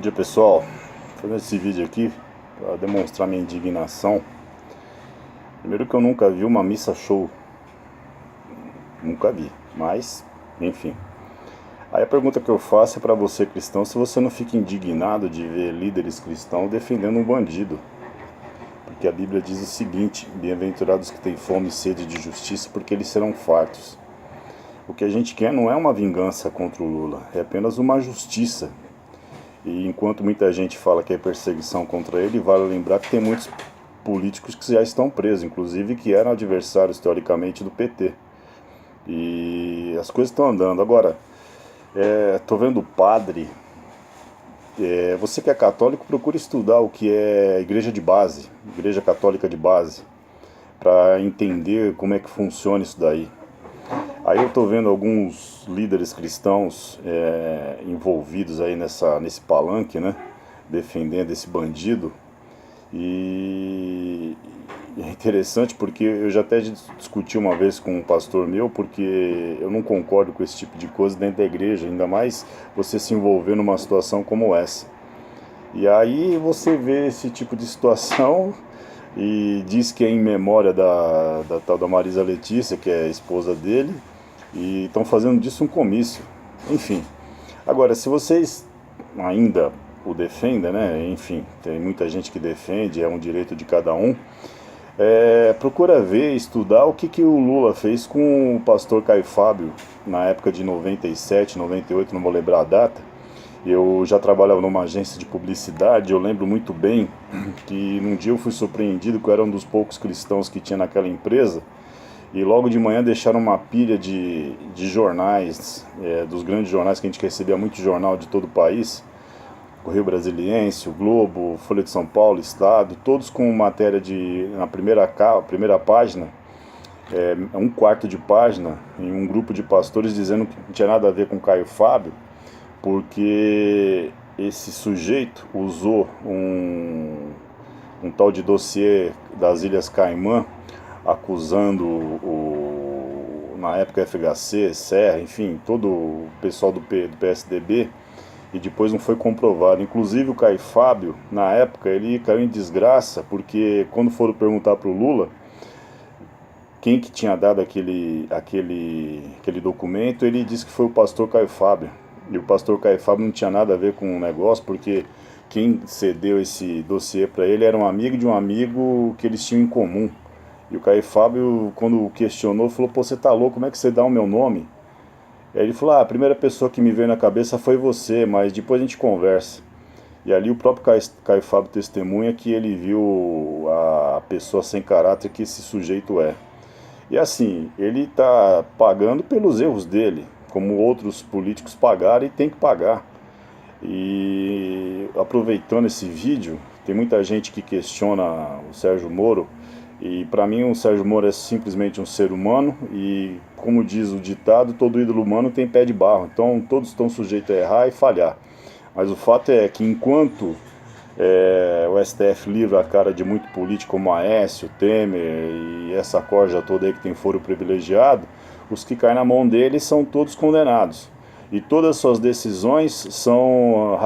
Bom dia, pessoal. Fazendo esse vídeo aqui para demonstrar minha indignação. Primeiro que eu nunca vi uma missa show, nunca vi, mas enfim. Aí a pergunta que eu faço é para você, cristão, se você não fica indignado de ver líderes cristãos defendendo um bandido. Porque a Bíblia diz o seguinte: bem-aventurados que têm fome e sede de justiça, porque eles serão fartos. O que a gente quer não é uma vingança contra o Lula, é apenas uma justiça. E enquanto muita gente fala que é perseguição contra ele, vale lembrar que tem muitos políticos que já estão presos, inclusive que eram adversários teoricamente do PT. E as coisas estão andando. Agora, tô vendo padre. Você que é católico, procure estudar o que é igreja de base, igreja católica de base, para entender como é que funciona isso daí. Aí eu tô vendo alguns líderes cristãos envolvidos aí nesse palanque, né? Defendendo esse bandido. E é interessante porque eu já até discuti uma vez com um pastor meu, porque eu não concordo com esse tipo de coisa dentro da igreja, ainda mais você se envolver numa situação como essa. E aí você vê esse tipo de situação e diz que é em memória da tal da Marisa Letícia, que é a esposa dele, e estão fazendo disso um comício. Enfim, agora, se vocês ainda o defendem, né? Enfim, tem muita gente que defende, é um direito de cada um. Procura ver, estudar o que o Lula fez com o pastor Caio Fábio na época de 97, 98, não vou lembrar a data. Eu já trabalhava numa agência de publicidade, eu lembro muito bem que num dia eu fui surpreendido que eu era um dos poucos cristãos que tinha naquela empresa. E logo de manhã deixaram uma pilha de jornais, dos grandes jornais que a gente recebia muito jornal de todo o país, Correio Brasiliense, o Globo, Folha de São Paulo, Estado, todos com matéria na primeira página, um quarto de página, em um grupo de pastores dizendo que não tinha nada a ver com Caio Fábio, porque esse sujeito usou um tal de dossiê das Ilhas Caimã, acusando na época FHC, Serra, enfim, todo o pessoal do PSDB, e depois não foi comprovado. Inclusive o Caio Fábio, na época, ele caiu em desgraça, porque quando foram perguntar para o Lula quem que tinha dado aquele documento, ele disse que foi o pastor Caio Fábio. E o pastor Caio Fábio não tinha nada a ver com o negócio, porque quem cedeu esse dossiê para ele era um amigo de um amigo que eles tinham em comum. E o Caio Fábio, quando questionou, falou: pô, você tá louco, como é que você dá o meu nome? Aí ele falou: a primeira pessoa que me veio na cabeça foi você, mas depois a gente conversa. E ali o próprio Caio Fábio testemunha que ele viu a pessoa sem caráter que esse sujeito é. E assim, ele tá pagando pelos erros dele, como outros políticos pagaram e tem que pagar. E aproveitando esse vídeo, tem muita gente que questiona o Sérgio Moro, e para mim o Sérgio Moro é simplesmente um ser humano, e como diz o ditado, todo ídolo humano tem pé de barro, então todos estão sujeitos a errar e falhar. Mas o fato é que enquanto o STF livra a cara de muito político como Aécio, Temer e essa corja toda aí que tem foro privilegiado, os que caem na mão deles são todos condenados. E todas as suas decisões são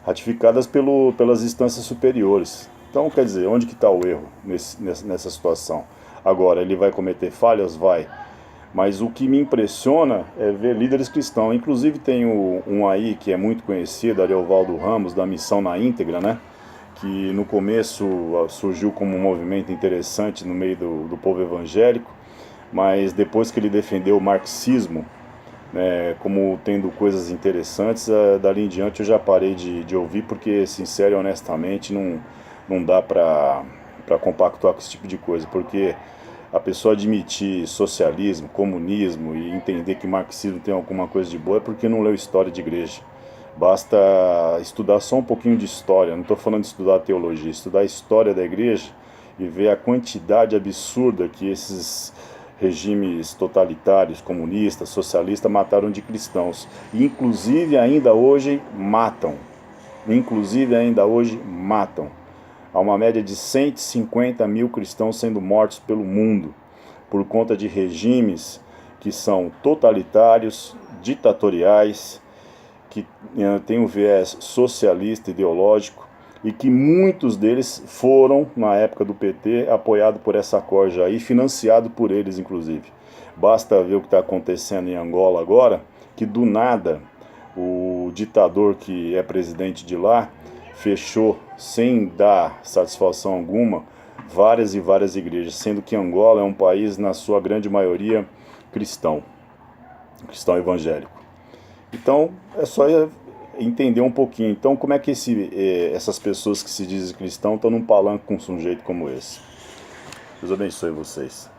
ratificadas pelas instâncias superiores. Então, quer dizer, onde que está o erro nessa situação? Agora, ele vai cometer falhas? Vai. Mas o que me impressiona é ver líderes cristãos. Inclusive tem um aí que é muito conhecido, Ariovaldo Ramos, da Missão na Íntegra, né? Que no começo surgiu como um movimento interessante no meio do povo evangélico, mas depois que ele defendeu o marxismo, como tendo coisas interessantes, dali em diante eu já parei de ouvir, porque, sincero e honestamente, não dá para compactuar com esse tipo de coisa, porque a pessoa admitir socialismo, comunismo e entender que marxismo tem alguma coisa de boa é porque não leu história de igreja. Basta estudar só um pouquinho de história, não estou falando de estudar teologia, estudar a história da igreja e ver a quantidade absurda que esses regimes totalitários, comunistas, socialistas mataram de cristãos. E inclusive ainda hoje matam. Inclusive ainda hoje matam. Há uma média de 150 mil cristãos sendo mortos pelo mundo por conta de regimes que são totalitários, ditatoriais, que tem um viés socialista, ideológico, e que muitos deles foram, na época do PT, apoiados por essa corja aí, financiado por eles, inclusive. Basta ver o que está acontecendo em Angola agora, que do nada o ditador que é presidente de lá fechou, sem dar satisfação alguma, várias e várias igrejas, sendo que Angola é um país, na sua grande maioria, cristão evangélico. Então, é só entender um pouquinho. Então, como é que essas pessoas que se dizem cristãos estão num palanque com um sujeito como esse? Deus abençoe vocês.